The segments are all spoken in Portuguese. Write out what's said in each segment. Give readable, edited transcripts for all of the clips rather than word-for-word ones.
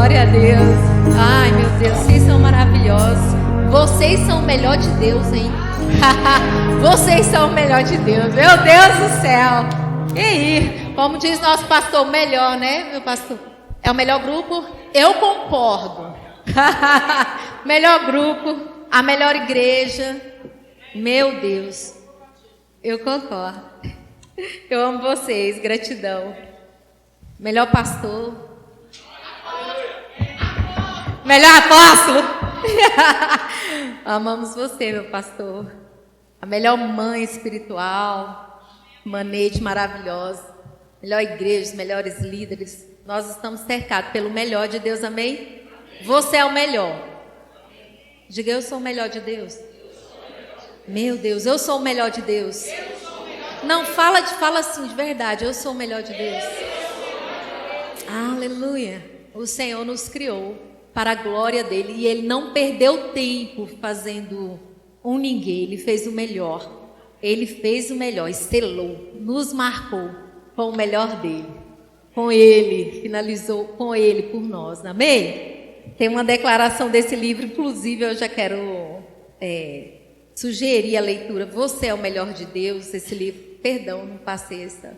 Glória a Deus. Ai, meu Deus, vocês são maravilhosos. Vocês são o melhor de Deus, hein? Vocês são o melhor de Deus. Meu Deus do céu. E aí? Como diz nosso pastor, o melhor, né, meu pastor? É o melhor grupo? Eu concordo. Melhor grupo, a melhor igreja. Meu Deus. Eu concordo. Eu amo vocês, gratidão. Melhor pastor. Melhor apóstolo. Amamos você, meu pastor. A melhor mãe espiritual. Manete maravilhosa. Melhor igreja, os melhores líderes. Nós estamos cercados pelo melhor de Deus, amém? Você é o melhor. Diga, eu sou o melhor de Deus. Meu Deus, eu sou o melhor de Deus. Não, fala assim de verdade, eu sou o melhor de Deus. Aleluia. O Senhor nos criou para a glória dele e ele não perdeu tempo fazendo um ninguém, ele fez o melhor. Ele fez o melhor, selou, nos marcou com o melhor dele. Com ele, finalizou com ele por nós, amém? Tem uma declaração desse livro, inclusive eu já quero sugerir a leitura. Você é o melhor de Deus, esse livro, perdão, não passei essa.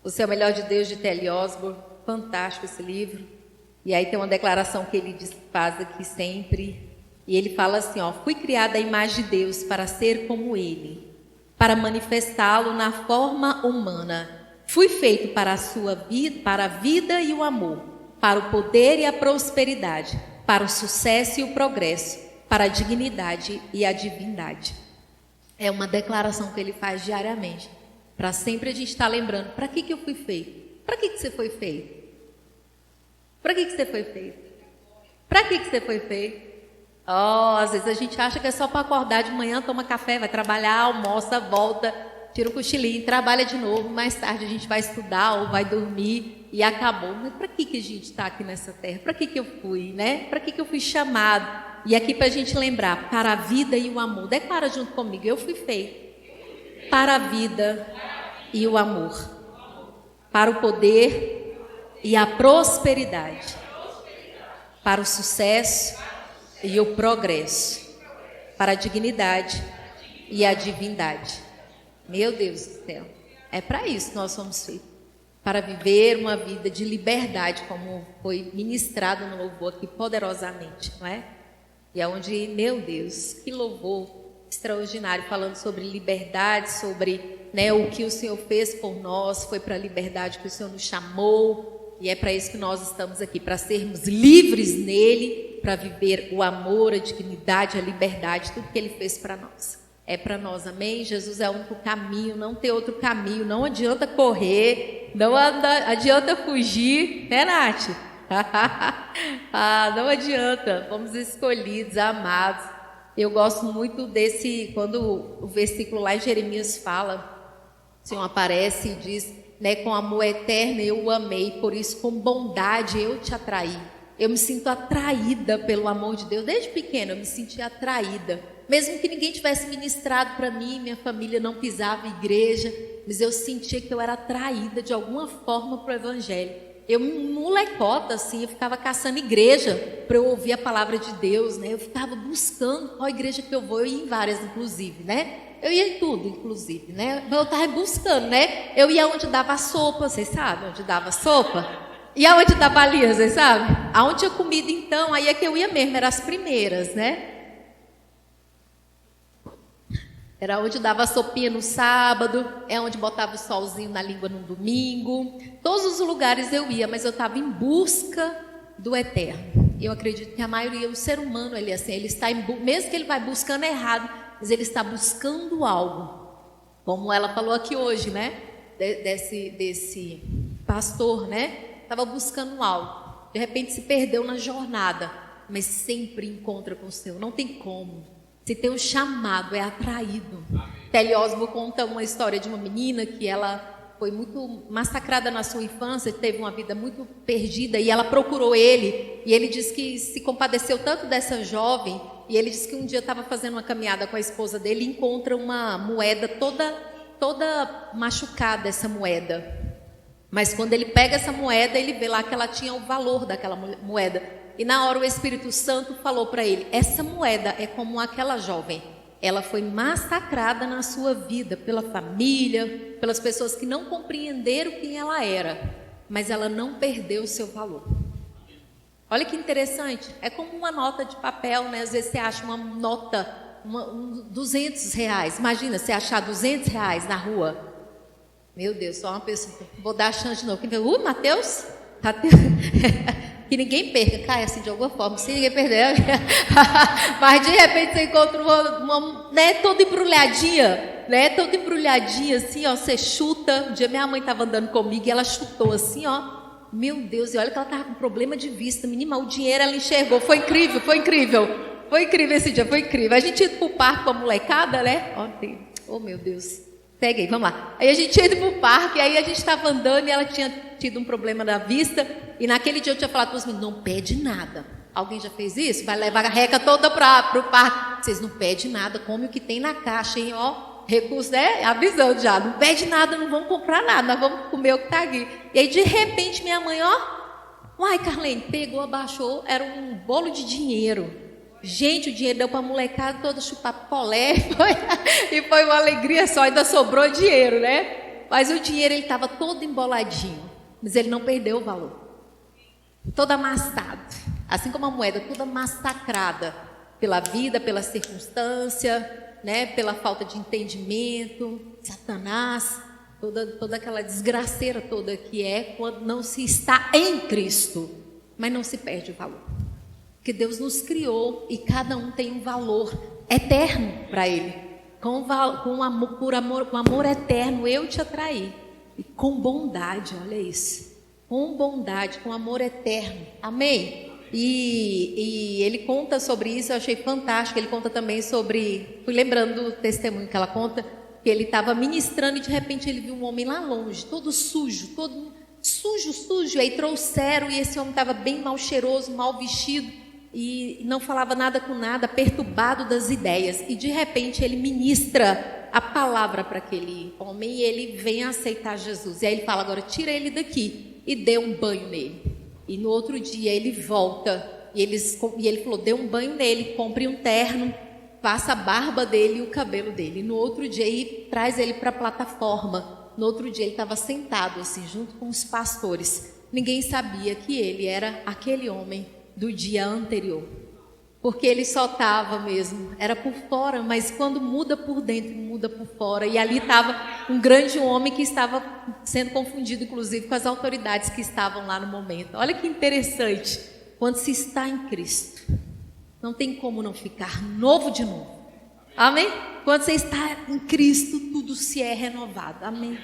Você é o melhor de Deus, de T.L. Osborne, fantástico esse livro. E aí tem uma declaração que ele faz aqui sempre, e ele fala assim, ó: fui criada à imagem de Deus para ser como ele, para manifestá-lo na forma humana. Fui feito para a sua vida, para a vida e o amor, para o poder e a prosperidade, para o sucesso e o progresso, para a dignidade e a divindade. É uma declaração que ele faz diariamente, para sempre a gente estar lembrando, para que eu fui feito? Para que você foi feito? Para que você foi feito? Para que você foi feito? Às vezes a gente acha que é só para acordar de manhã, toma café, vai trabalhar, almoça, volta, tira um cochilinho, trabalha de novo, mais tarde a gente vai estudar ou vai dormir e acabou. Mas para que a gente está aqui nessa terra? Para que eu fui, né? Para que eu fui chamado? E aqui para a gente lembrar, para a vida e o amor. Declara junto comigo, eu fui feito para a vida e o amor, para o poder e a prosperidade, para o sucesso e o progresso, para a dignidade e a divindade. Meu Deus do céu, é para isso que nós somos feitos, para viver uma vida de liberdade, como foi ministrado no louvor aqui poderosamente, não é? E é onde, meu Deus, que louvor extraordinário, falando sobre liberdade, sobre, né, o que o Senhor fez por nós, foi para a liberdade que o Senhor nos chamou. E é para isso que nós estamos aqui, para sermos livres nele, para viver o amor, a dignidade, a liberdade, tudo que ele fez para nós. É para nós, amém? Jesus é o único caminho, não tem outro caminho, não adianta correr, não adianta fugir, né, Nath? Não adianta, fomos escolhidos, amados. Eu gosto muito desse, quando o versículo lá em Jeremias fala, o Senhor aparece e diz, né, com amor eterno eu o amei, por isso com bondade eu te atraí. Eu me sinto atraída pelo amor de Deus, desde pequena eu me sentia atraída, mesmo que ninguém tivesse ministrado para mim, minha família não pisava em igreja, mas eu sentia que eu era atraída de alguma forma para o evangelho. Eu, molecota assim, eu ficava caçando igreja para eu ouvir a palavra de Deus, né? Eu ficava buscando qual igreja que eu vou, eu ia em várias inclusive, né? Eu ia em tudo, inclusive, né? Mas eu estava buscando, né? Eu ia onde dava sopa, vocês sabem onde dava sopa? E aonde dava linha, vocês sabem? Aonde tinha comida, então, aí é que eu ia mesmo, eram as primeiras, né? Era onde dava sopinha no sábado, é onde botava o solzinho na língua no domingo. Todos os lugares eu ia, mas eu estava em busca do eterno. Eu acredito que a maioria, o ser humano, ele assim, ele está mesmo que ele vai buscando errado, mas ele está buscando algo, como ela falou aqui hoje, né? Desse pastor, né? Estava buscando algo, de repente se perdeu na jornada, mas sempre encontra com o Senhor, não tem como. Se tem um chamado, é atraído. T.L. Osborne conta uma história de uma menina que ela foi muito massacrada na sua infância, teve uma vida muito perdida, e ela procurou ele, e ele disse que se compadeceu tanto dessa jovem. E ele disse que um dia estava fazendo uma caminhada com a esposa dele e encontra uma moeda toda machucada, essa moeda. Mas quando ele pega essa moeda, ele vê lá que ela tinha o valor daquela moeda. E na hora o Espírito Santo falou para ele: essa moeda é como aquela jovem. Ela foi massacrada na sua vida pela família, pelas pessoas que não compreenderam quem ela era, mas ela não perdeu o seu valor. Olha que interessante, é como uma nota de papel, né? Às vezes você acha uma nota, R$200. Imagina, você achar R$200 na rua. Meu Deus, só uma pessoa. Vou dar a chance de novo. Mateus? Que ninguém perca, cai assim de alguma forma. Se ninguém perder, mas de repente você encontra uma né, toda embrulhadinha, né? Toda embrulhadinha assim, ó. Você chuta. Um dia minha mãe estava andando comigo e ela chutou assim, ó. Meu Deus, e olha que ela estava com problema de vista. Menina, o dinheiro ela enxergou. Foi incrível, foi incrível. Foi incrível esse dia, foi incrível. A gente ia pro parque com a molecada, né? Oh, meu Deus. Segue aí, vamos lá. Aí a gente ia pro parque, aí a gente estava andando e ela tinha tido um problema da vista. E naquele dia eu tinha falado para os meninos: não pede nada. Alguém já fez isso? Vai levar a reca toda para o parque. Vocês não pedem nada, come o que tem na caixa, hein? Ó, recurso, né? Avisando já. Não pede nada, não vamos comprar nada, nós vamos comer o que está aqui. E aí, de repente, minha mãe, ó. Uai, Carlene, pegou, abaixou, era um bolo de dinheiro. Gente, o dinheiro deu para a molecada toda chupar polé. E foi uma alegria só, ainda sobrou dinheiro, né? Mas o dinheiro, ele estava todo emboladinho. Mas ele não perdeu o valor. Todo amassado, assim como a moeda, toda massacrada pela vida, pela circunstância, né, pela falta de entendimento, Satanás, toda aquela desgraceira toda que é quando não se está em Cristo, mas não se perde o valor. Porque Deus nos criou e cada um tem um valor eterno para Ele. Com amor eterno eu te atraí. E com bondade, olha isso. Com bondade, com amor eterno. Amém? E ele conta sobre isso, eu achei fantástico. Ele conta também sobre... Fui lembrando do testemunho que ela conta, que ele estava ministrando e de repente ele viu um homem lá longe, todo sujo, todo sujo. Aí trouxeram e esse homem estava bem mal cheiroso, mal vestido e não falava nada com nada, perturbado das ideias. E de repente ele ministra a palavra para aquele homem e ele vem a aceitar Jesus. E aí ele fala: agora tira ele daqui. E deu um banho nele. E no outro dia ele volta e ele falou: dê um banho nele, compre um terno, faça a barba dele e o cabelo dele. E no outro dia ele traz ele para a plataforma. No outro dia ele estava sentado assim junto com os pastores. Ninguém sabia que ele era aquele homem do dia anterior, porque ele só estava mesmo, era por fora, mas quando muda por dentro, muda por fora. E ali estava um grande homem que estava sendo confundido, inclusive, com as autoridades que estavam lá no momento. Olha que interessante, quando se está em Cristo, não tem como não ficar novo de novo. Amém? Quando você está em Cristo, tudo se é renovado. Amém?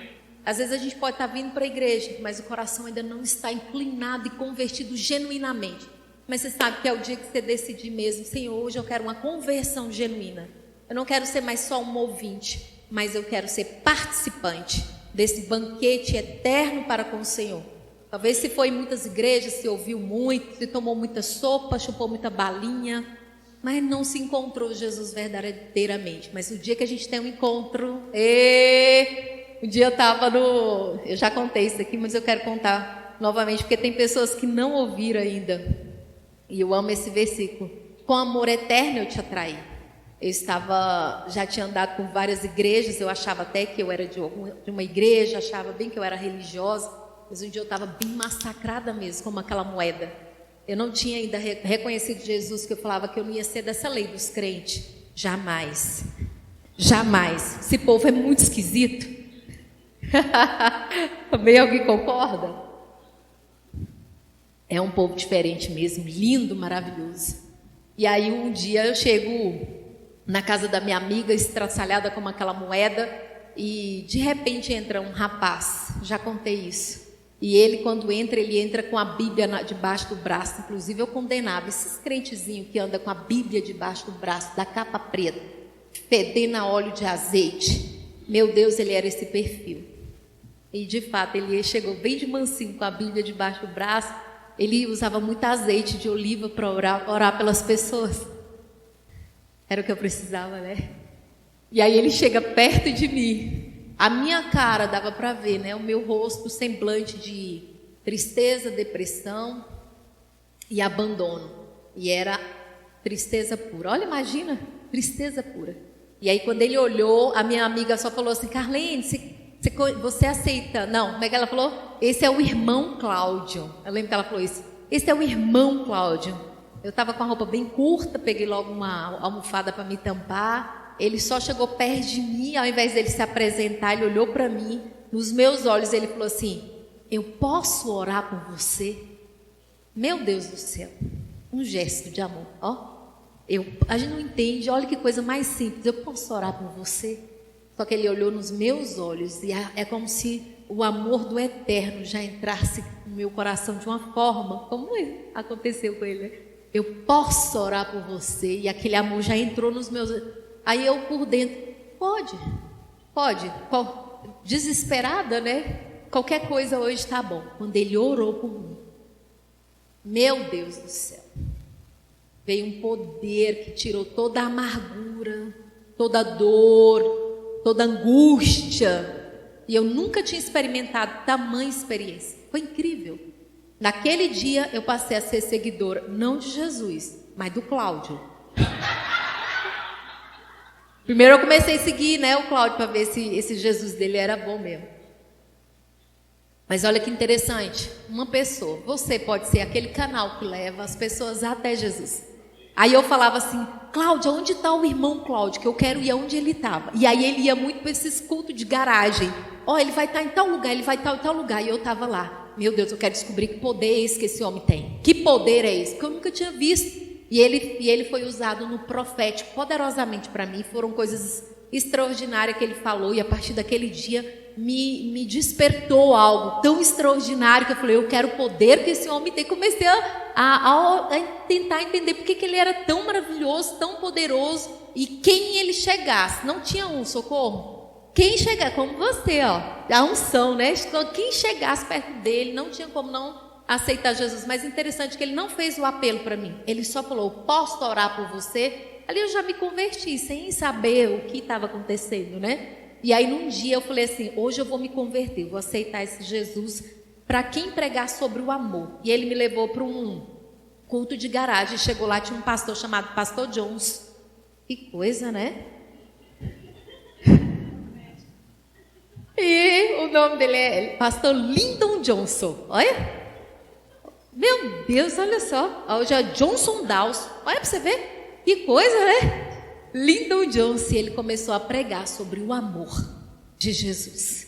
Às vezes a gente pode estar vindo para a igreja, mas o coração ainda não está inclinado e convertido genuinamente. Mas você sabe que é o dia que você decidir mesmo: Senhor, hoje eu quero uma conversão genuína. Eu não quero ser mais só um ouvinte, mas eu quero ser participante desse banquete eterno para com o Senhor. Talvez se foi em muitas igrejas, se ouviu muito, se tomou muita sopa, chupou muita balinha, mas não se encontrou Jesus verdadeiramente. Mas o dia que a gente tem um encontro, um dia eu estava eu já contei isso aqui, mas eu quero contar novamente, porque tem pessoas que não ouviram ainda. E eu amo esse versículo: com amor eterno eu te atraí. Eu já tinha andado por várias igrejas, eu achava até que eu era de uma igreja, achava bem que eu era religiosa, mas um dia eu estava bem massacrada mesmo, como aquela moeda. Eu não tinha ainda reconhecido Jesus, que eu falava que eu não ia ser dessa lei dos crentes. Jamais, jamais. Esse povo é muito esquisito. Também alguém concorda? É um povo diferente mesmo, lindo, maravilhoso. E aí um dia eu chego na casa da minha amiga, estraçalhada como aquela moeda, e de repente entra um rapaz, já contei isso. E ele, quando entra, ele entra com a Bíblia debaixo do braço. Inclusive eu condenava esses crentezinhos que andam com a Bíblia debaixo do braço, da capa preta, fedendo a óleo de azeite. Meu Deus, ele era esse perfil. E de fato ele chegou bem de mansinho com a Bíblia debaixo do braço. Ele usava muito azeite de oliva para orar pelas pessoas. Era o que eu precisava, né? E aí ele chega perto de mim. A minha cara dava para ver, né? O meu rosto, semblante de tristeza, depressão e abandono. E era tristeza pura. Olha, imagina, tristeza pura. E aí quando ele olhou, a minha amiga só falou assim: Carlene, você aceita? Não, como é que ela falou? Esse é o irmão Cláudio. Eu lembro que ela falou isso. Esse é o irmão Cláudio. Eu estava com a roupa bem curta, peguei logo uma almofada para me tampar. Ele só chegou perto de mim, ao invés dele se apresentar, ele olhou para mim, nos meus olhos, ele falou assim: eu posso orar por você? Meu Deus do céu, um gesto de amor, ó. A gente não entende, olha que coisa mais simples, eu posso orar por você? Só que ele olhou nos meus olhos e é como se o amor do eterno já entrasse no meu coração de uma forma, como aconteceu com ele, né? Eu posso orar por você, e aquele amor já entrou nos meus olhos. Aí eu por dentro, pode, desesperada, né? Qualquer coisa hoje está bom. Quando ele orou por mim, meu Deus do céu, veio um poder que tirou toda a amargura, toda a dor, toda a angústia. E eu nunca tinha experimentado tamanha experiência. Foi incrível. Naquele dia eu passei a ser seguidora, não de Jesus, mas do Cláudio. Primeiro eu comecei a seguir, né, o Cláudio, para ver se esse Jesus dele era bom mesmo. Mas olha que interessante, uma pessoa, você pode ser aquele canal que leva as pessoas até Jesus. Aí eu falava assim: Cláudio, onde está o irmão Cláudio? Que eu quero ir aonde ele estava. E aí ele ia muito para esses cultos de garagem. Ele vai estar em tal lugar, ele vai estar em tal lugar. E eu estava lá. Meu Deus, eu quero descobrir que poder é esse que esse homem tem. Que poder é esse? Porque eu nunca tinha visto. E ele foi usado no profético poderosamente para mim. Foram coisas extraordinárias que ele falou. E a partir daquele dia me despertou algo tão extraordinário que eu falei: eu quero o poder que esse homem tem. Comecei a tentar entender por que ele era tão maravilhoso, tão poderoso. E quem ele chegasse, não tinha socorro. Quem chegasse, como você, a unção, né? Quem chegasse perto dele, não tinha como não aceitar Jesus. Mas interessante que ele não fez o apelo para mim. Ele só falou: posso orar por você? Ali eu já me converti, sem saber o que estava acontecendo, né? E aí num dia eu falei assim: hoje eu vou me converter, eu vou aceitar esse Jesus para quem pregar sobre o amor. E ele me levou para um culto de garagem. Chegou lá, tinha um pastor chamado Pastor Jones. Que coisa, né? E o nome dele é Pastor Lyndon Johnson. Olha, meu Deus, olha só. Hoje é Johnson Dawes. Olha para você ver, que coisa, né? Lyndon Johnson. Ele começou a pregar sobre o amor de Jesus.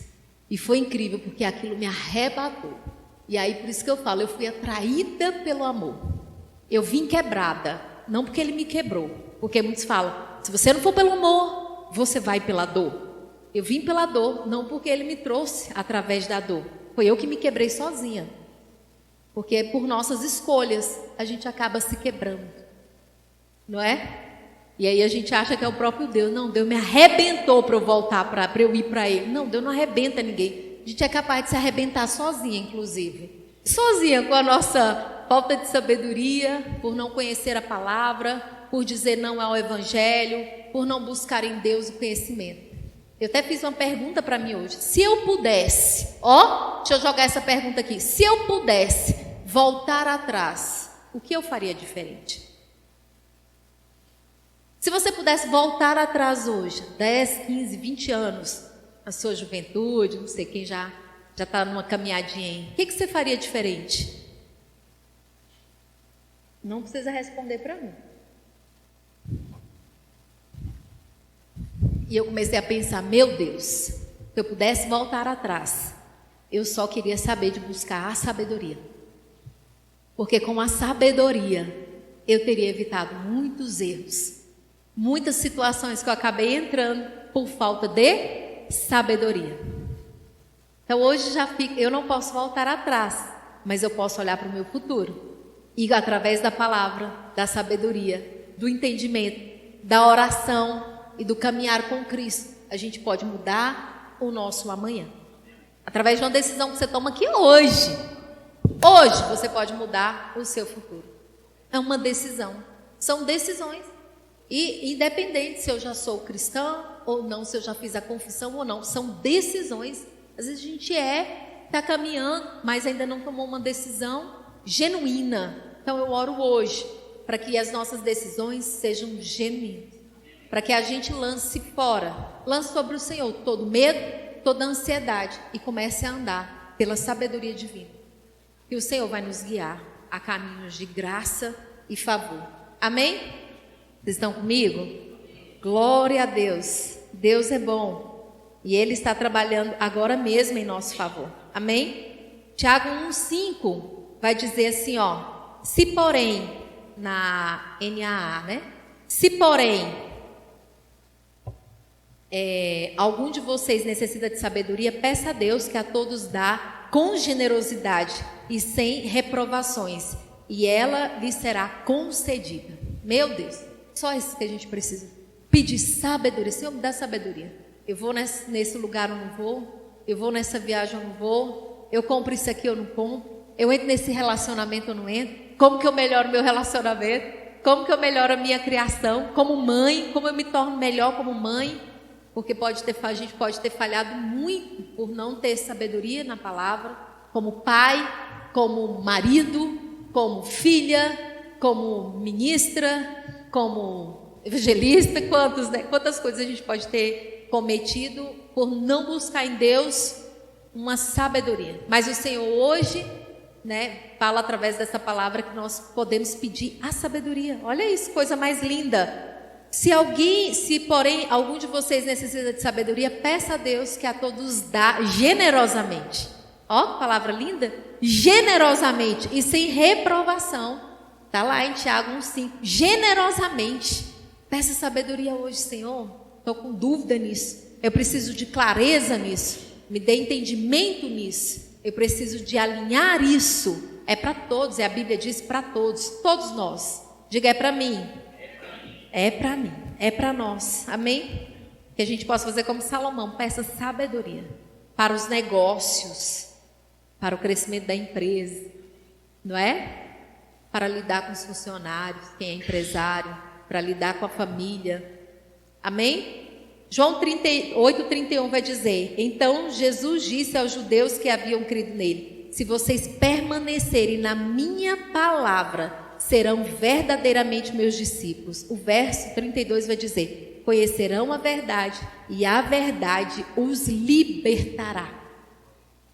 E foi incrível, porque aquilo me arrebatou. E aí, por isso que eu falo, eu fui atraída pelo amor. Eu vim quebrada, não porque ele me quebrou. Porque muitos falam: se você não for pelo amor, você vai pela dor. Eu vim pela dor, não porque ele me trouxe através da dor. Foi eu que me quebrei sozinha. Porque por nossas escolhas a gente acaba se quebrando, não é? E aí a gente acha que é o próprio Deus. Não, Deus me arrebentou para eu voltar, para eu ir para Ele. Não, Deus não arrebenta ninguém. A gente é capaz de se arrebentar sozinha, inclusive. Sozinha, com a nossa falta de sabedoria, por não conhecer a palavra, por dizer não ao Evangelho, por não buscar em Deus o conhecimento. Eu até fiz uma pergunta para mim hoje. Se eu pudesse, deixa eu jogar essa pergunta aqui. Se eu pudesse voltar atrás, o que eu faria diferente? Se você pudesse voltar atrás hoje, 10, 15, 20 anos, a sua juventude, não sei quem já está numa caminhadinha aí, o que você faria diferente? Não precisa responder para mim. E eu comecei a pensar: meu Deus, se eu pudesse voltar atrás, eu só queria saber de buscar a sabedoria. Porque com a sabedoria, eu teria evitado muitos erros, muitas situações que eu acabei entrando por falta de sabedoria. Então hoje eu não posso voltar atrás, mas eu posso olhar para o meu futuro. E através da palavra, da sabedoria, do entendimento, da oração e do caminhar com Cristo, a gente pode mudar o nosso amanhã. Através de uma decisão que você toma aqui hoje. Hoje você pode mudar o seu futuro. É uma decisão. São decisões. E independente se eu já sou cristão, ou não, se eu já fiz a confissão ou não. São decisões. Às vezes a gente está caminhando, mas ainda não tomou uma decisão genuína. Então eu oro hoje para que as nossas decisões sejam genuínas, para que a gente lance sobre o Senhor todo medo, toda ansiedade e comece a andar pela sabedoria divina. E o Senhor vai nos guiar a caminhos de graça e favor. Amém? Vocês estão comigo? Glória a Deus. Deus é bom e Ele está trabalhando agora mesmo em nosso favor. Amém? Tiago 1,5 vai dizer assim, ó: se porém, na NAA, né? Se porém algum de vocês necessita de sabedoria, peça a Deus, que a todos dá com generosidade e sem reprovações, e ela lhe será concedida. Meu Deus, só isso que a gente precisa. Pedir sabedoria. Senhor, me dá sabedoria. Eu vou nesse lugar, eu não vou. Eu vou nessa viagem, eu não vou. Eu compro isso aqui, eu não compro. Eu entro nesse relacionamento, eu não entro. Como que eu melhoro meu relacionamento? Como que eu melhoro a minha criação? Como mãe, como eu me torno melhor como mãe? Porque a gente pode ter falhado muito por não ter sabedoria na palavra, como pai, como marido, como filha, como ministra, como evangelista. Quantas coisas a gente pode ter cometido por não buscar em Deus uma sabedoria. Mas o Senhor hoje, fala através dessa palavra que nós podemos pedir a sabedoria. Olha isso, coisa mais linda. Se porém algum de vocês necessita de sabedoria, peça a Deus, que a todos dá generosamente. Ó, palavra linda. Generosamente e sem reprovação. Está lá em Tiago 1,5. Generosamente. Peça sabedoria hoje, Senhor. Estou com dúvida nisso. Eu preciso de clareza nisso. Me dê entendimento nisso. Eu preciso de alinhar isso. É para todos. A Bíblia diz para todos. Todos nós. Diga, é para mim. É para mim, é para nós, amém? Que a gente possa fazer como Salomão, peça sabedoria para os negócios, para o crescimento da empresa, não é? Para lidar com os funcionários, quem é empresário, para lidar com a família, amém? João 8:31 vai dizer: então Jesus disse aos judeus que haviam crido nele: se vocês permanecerem na minha palavra, serão verdadeiramente meus discípulos. O verso 32 vai dizer: conhecerão a verdade e a verdade os libertará.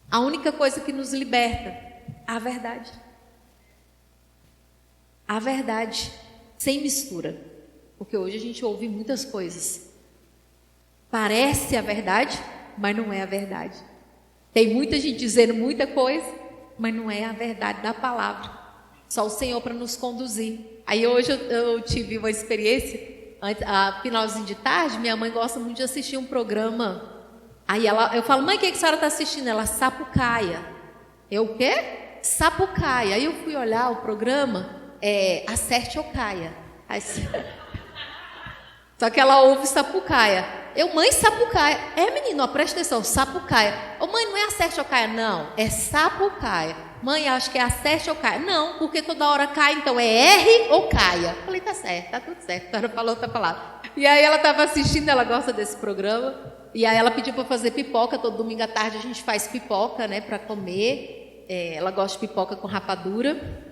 A única coisa que nos liberta, a verdade. A verdade, sem mistura. Porque hoje a gente ouve muitas coisas. Parece a verdade, mas não é a verdade. Tem muita gente dizendo muita coisa, mas não é a verdade da palavra. Só o Senhor para nos conduzir. Aí hoje eu tive uma experiência, a finalzinho de tarde, minha mãe gosta muito de assistir um programa. Aí eu falo: mãe, o que a senhora está assistindo? Ela: Sapucaia. Eu: o quê? Sapucaia. Aí eu fui olhar o programa, Acerte ou Caia. Aí, só que ela ouve Sapucaia. Eu: mãe, Sapucaia. Menino, ó, presta atenção, Sapucaia. Mãe, não é Acerte ou Caia, não, é Sapucaia. Mãe, acho que é Acerte ou Caia. Não, porque toda hora cai, então é R ou Caia. Falei: tá certo, tá tudo certo. A senhora falou outra palavra. E aí ela estava assistindo, ela gosta desse programa. E aí ela pediu para fazer pipoca. Todo domingo à tarde a gente faz pipoca, para comer. Ela gosta de pipoca com rapadura.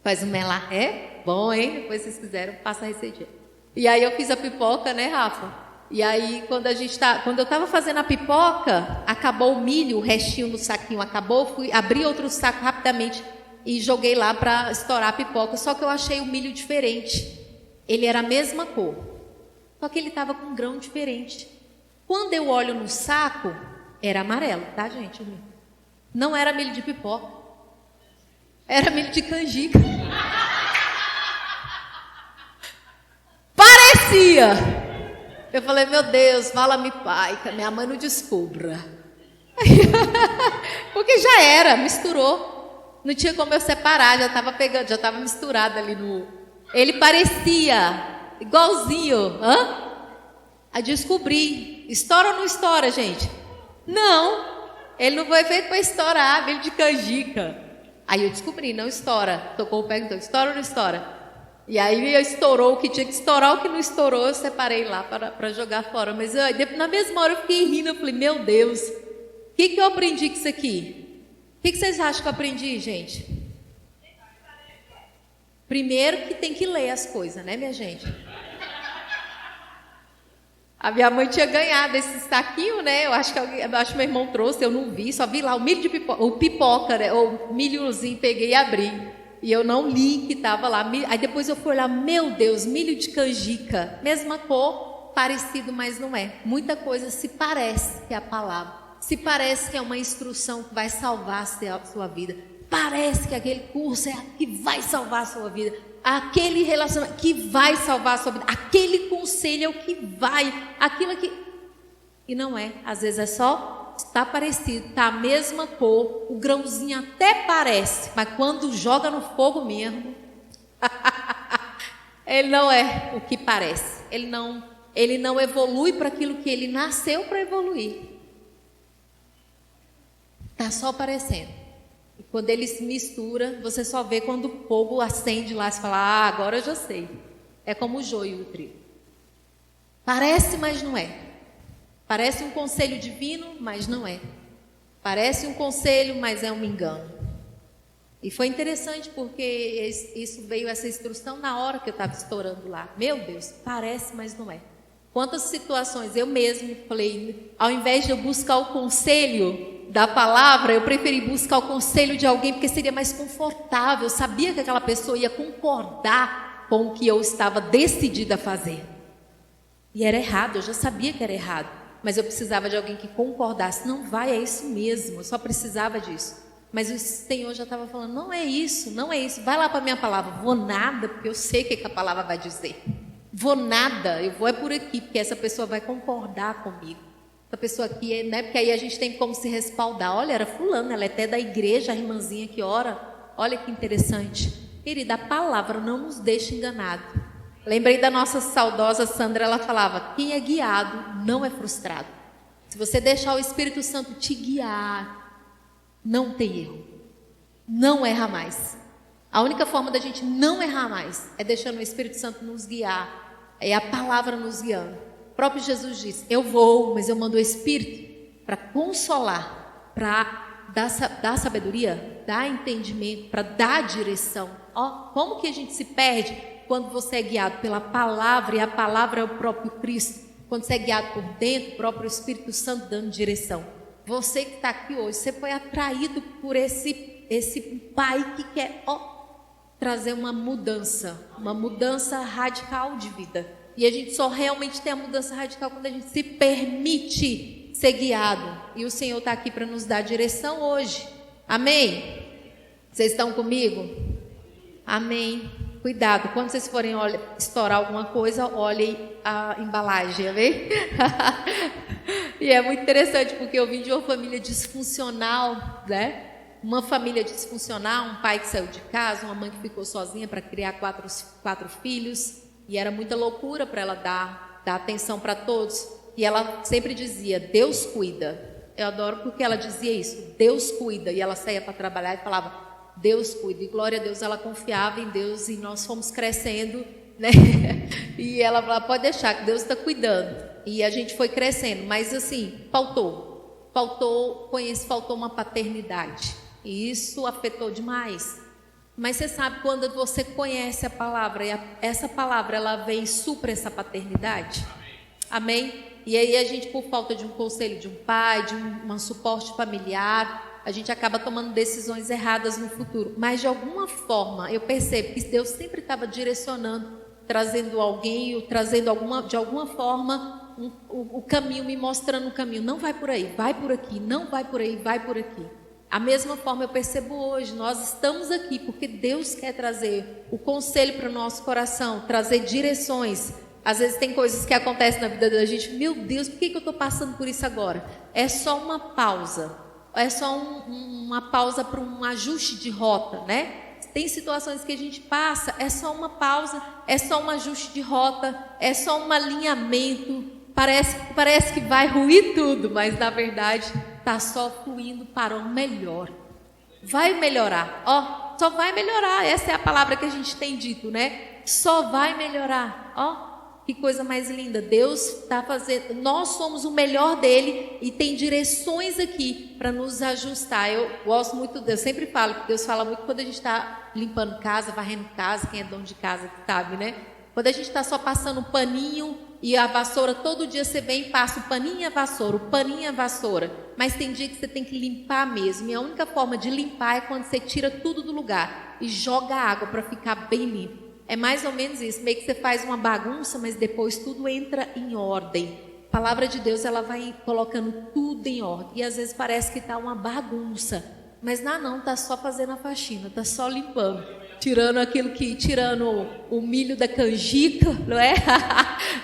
Faz um melaré. Bom, hein? Depois vocês quiserem, passa a receitinha. E aí eu fiz a pipoca, Rafa? E aí, quando eu estava fazendo a pipoca, acabou o milho, o restinho no saquinho acabou, fui abrir outro saco rapidamente e joguei lá para estourar a pipoca. Só que eu achei o milho diferente. Ele era a mesma cor, só que ele estava com um grão diferente. Quando eu olho no saco, era amarelo, tá, gente? Não era milho de pipoca, era milho de canjica. Parecia! Eu falei: meu Deus, fala-me, pai, que a minha mãe não descubra. Porque já era, misturou. Não tinha como eu separar, já estava pegando, já estava misturado ali no... Ele parecia igualzinho. Aí descobri. Estoura ou não estoura, gente? Não, ele não foi feito para estourar, milho de canjica. Aí eu descobri, não estoura. Tocou o pé, então, estoura ou não estoura? E aí estourou o que tinha que estourar, o que não estourou eu separei lá para jogar fora. Mas na mesma hora eu fiquei rindo, eu falei, meu Deus, o que eu aprendi com isso aqui? O que vocês acham que eu aprendi, gente? Primeiro que tem que ler as coisas, né, minha gente? A minha mãe tinha ganhado esse saquinho, né? Eu acho que meu irmão trouxe, eu não vi, só vi lá o milho de pipoca, o pipoca, né? O milhozinho, peguei e abri. E eu não li que estava lá. Aí depois eu fui olhar, meu Deus, milho de canjica. Mesma cor, parecido, mas não é. Muita coisa se parece que é a palavra. Se parece que é uma instrução que vai salvar a sua vida. Parece que aquele curso é que vai salvar a sua vida. Aquele relacionamento que vai salvar a sua vida. Aquele conselho é o que vai. Aquilo que... E não é. Às vezes é só... Está parecido, está a mesma cor, o grãozinho até parece, mas quando joga no fogo mesmo, ele não é o que parece. Ele não evolui para aquilo que ele nasceu para evoluir. Está só parecendo. E quando ele se mistura, você só vê quando o fogo acende lá e fala, agora eu já sei. É como o joio e o trigo. Parece, mas não é. Parece um conselho divino, mas não é. Parece um conselho, mas é um engano. E foi interessante porque isso veio, essa instrução, na hora que eu estava estourando lá. Meu Deus, parece, mas não é. Quantas situações eu mesmo falei, ao invés de eu buscar o conselho da palavra, eu preferi buscar o conselho de alguém porque seria mais confortável. Eu sabia que aquela pessoa ia concordar com o que eu estava decidida a fazer. E era errado, eu já sabia que era errado. Mas eu precisava de alguém que concordasse. Não vai, é isso mesmo, eu só precisava disso. Mas o Senhor já estava falando, não é isso, não é isso. Vai lá para a minha palavra. Vou nada, porque eu sei o que a palavra vai dizer. Vou nada, eu vou por aqui, porque essa pessoa vai concordar comigo. Essa pessoa aqui, né? Porque aí a gente tem como se respaldar. Olha, era fulano, ela é até da igreja, a irmãzinha que ora. Olha que interessante. Querida, a palavra não nos deixa enganados. Lembrei da nossa saudosa Sandra, ela falava, quem é guiado não é frustrado. Se você deixar o Espírito Santo te guiar, não tem erro. Não erra mais. A única forma da gente não errar mais é deixando o Espírito Santo nos guiar. É a palavra nos guiando. O próprio Jesus disse, eu vou, mas eu mando o Espírito para consolar, para dar sabedoria, dar entendimento, para dar direção. Como que a gente se perde? Quando você é guiado pela palavra, e a palavra é o próprio Cristo. Quando você é guiado por dentro, o próprio Espírito Santo dando direção. Você que está aqui hoje, você foi atraído por esse Pai que quer trazer uma mudança radical de vida. E a gente só realmente tem a mudança radical quando a gente se permite ser guiado. E o Senhor está aqui para nos dar direção hoje. Amém? Vocês estão comigo? Amém. Cuidado, quando vocês forem estourar alguma coisa, olhem a embalagem, amém? E é muito interessante, porque eu vim de uma família disfuncional, né? Uma família disfuncional, um pai que saiu de casa, uma mãe que ficou sozinha para criar quatro filhos, e era muita loucura para ela dar atenção para todos. E ela sempre dizia, Deus cuida. Eu adoro porque ela dizia isso, Deus cuida. E ela saía para trabalhar e falava, Deus cuida, e glória a Deus, ela confiava em Deus, e nós fomos crescendo, né? E ela falava, pode deixar que Deus está cuidando. E a gente foi crescendo, mas assim, faltou uma paternidade, e isso afetou demais. Mas você sabe, quando você conhece a palavra, e essa palavra ela vem e supra essa paternidade, amém? E aí a gente, por falta de um conselho de um pai, de um suporte familiar, a gente acaba tomando decisões erradas no futuro. Mas de alguma forma, eu percebo que Deus sempre estava direcionando, trazendo alguém, trazendo de alguma forma o caminho, me mostrando o caminho. Não vai por aí, vai por aqui, não vai por aí, vai por aqui. A mesma forma eu percebo hoje, nós estamos aqui porque Deus quer trazer o conselho para o nosso coração, trazer direções. Às vezes tem coisas que acontecem na vida da gente, meu Deus, por que eu estou passando por isso agora? É só uma pausa. É só uma pausa para um ajuste de rota, né? Tem situações que a gente passa, é só uma pausa, é só um ajuste de rota, é só um alinhamento. Parece que vai ruir tudo, mas na verdade está só fluindo para o melhor. Vai melhorar, só vai melhorar. Essa é a palavra que a gente tem dito, né? Só vai melhorar. Ó, que coisa mais linda. Deus está fazendo, nós somos o melhor dele e tem direções aqui para nos ajustar. Eu gosto muito, eu sempre falo que Deus fala muito quando a gente está limpando casa, varrendo casa, quem é dono de casa sabe, né? Quando a gente está só passando o paninho e a vassoura, todo dia você vem e passa o paninho e a vassoura, o paninho e a vassoura. Mas tem dia que você tem que limpar mesmo. E a única forma de limpar é quando você tira tudo do lugar e joga água para ficar bem limpo. É mais ou menos isso, meio que você faz uma bagunça, mas depois tudo entra em ordem. A palavra de Deus, ela vai colocando tudo em ordem. E às vezes parece que está uma bagunça. Mas não, está só fazendo a faxina, está só limpando. Tirando o milho da canjica, não é?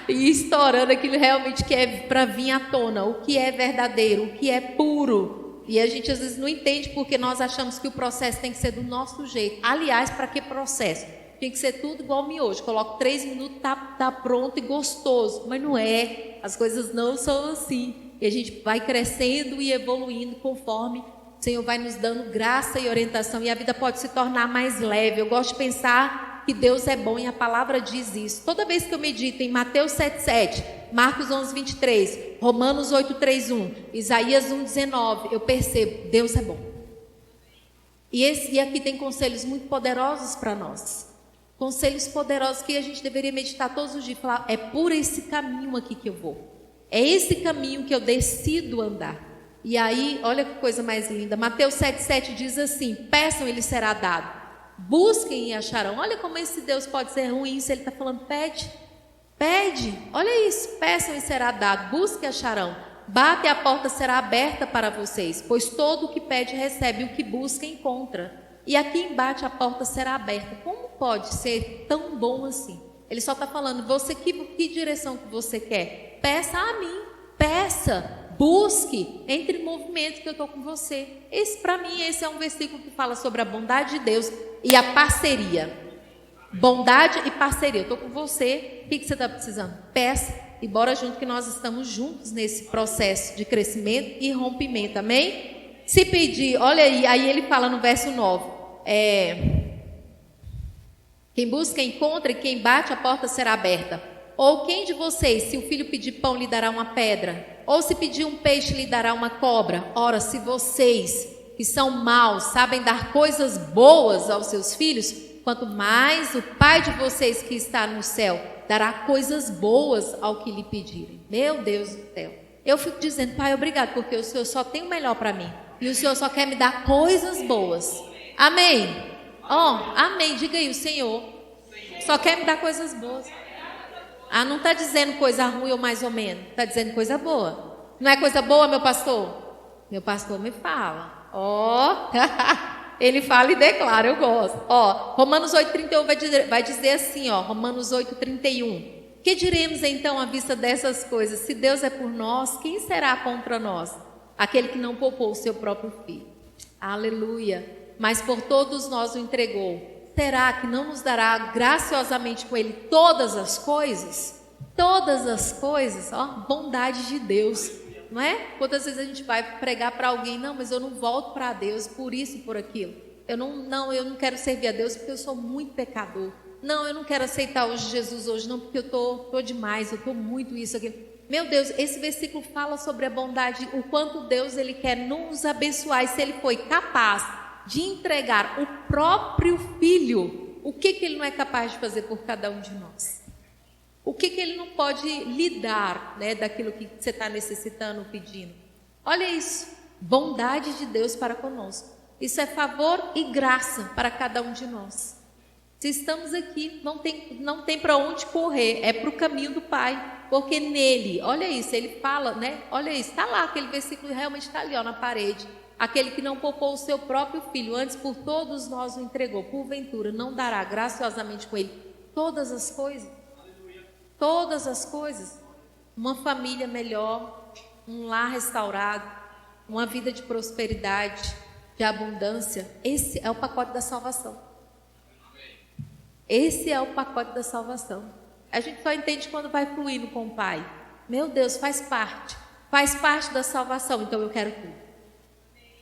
E estourando aquilo realmente que é para vir à tona, o que é verdadeiro, o que é puro. E a gente às vezes não entende porque nós achamos que o processo tem que ser do nosso jeito. Aliás, para que processo? Tem que ser tudo igual miojo. Coloco 3 minutos, tá pronto e gostoso. Mas não é, as coisas não são assim. E a gente vai crescendo e evoluindo conforme o Senhor vai nos dando graça e orientação e a vida pode se tornar mais leve. Eu gosto de pensar que Deus é bom e a palavra diz isso. Toda vez que eu medito em Mateus 7:7, Marcos 11:23, Romanos 8:3:1, Isaías 1:19, eu percebo, Deus é bom. E aqui tem conselhos muito poderosos para nós. Conselhos poderosos que a gente deveria meditar todos os dias. Falar, é por esse caminho aqui que eu vou. É esse caminho que eu decido andar. E aí, olha que coisa mais linda. Mateus 7:7 diz assim: peçam e lhes será dado. Busquem e acharão. Olha como esse Deus pode ser ruim se ele está falando pede. Pede. Olha isso. Peçam e será dado. Busquem e acharão. Bate e a porta será aberta para vocês. Pois todo o que pede recebe. O que busca encontra. E a quem bate a porta será aberta. Como pode ser tão bom assim? Ele só está falando, você que direção que você quer? Peça a mim. Peça. Busque, entre em movimento que eu estou com você. Para mim, esse é um versículo que fala sobre a bondade de Deus e a parceria. Bondade e parceria. Eu estou com você, o que você está precisando? Peça e bora junto que nós estamos juntos nesse processo de crescimento e rompimento, amém? Se pedir, olha aí ele fala no verso 9, quem busca encontra e quem bate a porta será aberta. Ou quem de vocês, se o filho pedir pão, lhe dará uma pedra? Ou se pedir um peixe, lhe dará uma cobra? Ora, se vocês, que são maus, sabem dar coisas boas aos seus filhos, quanto mais o Pai de vocês que está no céu dará coisas boas ao que lhe pedirem. Meu Deus do céu. Eu fico dizendo, Pai, obrigado, porque o Senhor só tem o melhor para mim. E o Senhor só quer me dar coisas boas. Amém? Amém. Diga aí, o Senhor só quer me dar coisas boas. Não está dizendo coisa ruim ou mais ou menos. Está dizendo coisa boa. Não é coisa boa, meu pastor? Meu pastor me fala. Ele fala e declara, eu gosto. Romanos 8:31 vai dizer assim, Romanos 8:31. Que diremos então à vista dessas coisas? Se Deus é por nós, quem será contra nós? Aquele que não poupou o seu próprio filho. Aleluia. Mas por todos nós o entregou. Será que não nos dará graciosamente com ele todas as coisas? Todas as coisas, bondade de Deus, não é? Quantas vezes a gente vai pregar para alguém, não, mas eu não volto para Deus por isso e por aquilo. Eu não quero servir a Deus porque eu sou muito pecador. Não, eu não quero aceitar hoje Jesus hoje, não, porque eu tô demais, eu tô muito isso, aquilo. Meu Deus, esse versículo fala sobre a bondade, o quanto Deus ele quer nos abençoar, e se ele foi capaz de entregar o próprio filho, o que ele não é capaz de fazer por cada um de nós? O que ele não pode lhe dar, né, daquilo que você está necessitando, pedindo? Olha isso, bondade de Deus para conosco. Isso é favor e graça para cada um de nós. Se estamos aqui, não tem para onde correr, é para o caminho do Pai, porque nele, olha isso, ele fala, né? Olha isso, está lá, aquele versículo realmente está ali, na parede. Aquele que não poupou o seu próprio filho, antes por todos nós o entregou, porventura não dará graciosamente com ele todas as coisas? Aleluia. Todas as coisas. Uma família melhor, um lar restaurado, uma vida de prosperidade, de abundância. Esse é o pacote da salvação. Esse é o pacote da salvação. A gente só entende quando vai fluindo com o Pai. Meu Deus, faz parte da salvação, então eu quero tudo.